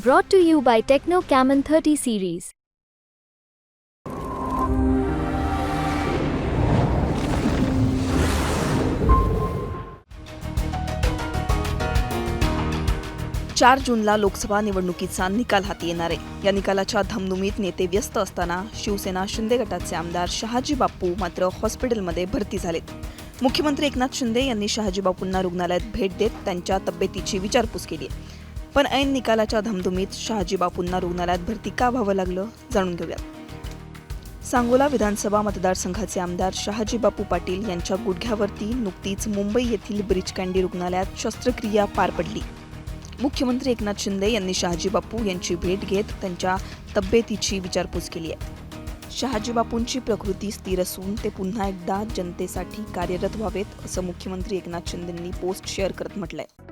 Brought to you by Techno Camon 30 series. चार जूनला लोकसभा निवडणुकीचा निकाल हाती येणार आहे. या निकालाच्या धमधमीत नेते व्यस्त असताना शिवसेना शिंदे गटाचे आमदार शहाजी बापू मात्र हॉस्पिटलमध्ये भरती झालेत. मुख्यमंत्री एकनाथ शिंदे यांनी शहाजी बापूंना रुग्णालयात भेट देत त्यांच्या तब्येतीची विचारपूस केली. पण ऐन निकालाच्या धमधमीत शहाजी बापूंना रुग्णालयात भरती का व्हावं लागलं, जाणून घेऊया. सांगोला विधानसभा मतदारसंघाचे आमदार शहाजी बापू पाटील यांच्या गुडघ्यावरती नुकतीच मुंबई येथील ब्रीच कँडी रुग्णालयात शस्त्रक्रिया पार पडली. मुख्यमंत्री एकनाथ शिंदे यांनी शहाजी बापू यांची भेट घेत त्यांच्या तब्येतीची विचारपूस केली आहे. शहाजी बापूंची प्रकृती स्थिर असून ते पुन्हा एकदा जनतेसाठी कार्यरत व्हावेत, असं मुख्यमंत्री एकनाथ शिंदेंनी पोस्ट शेअर करत म्हटलंय.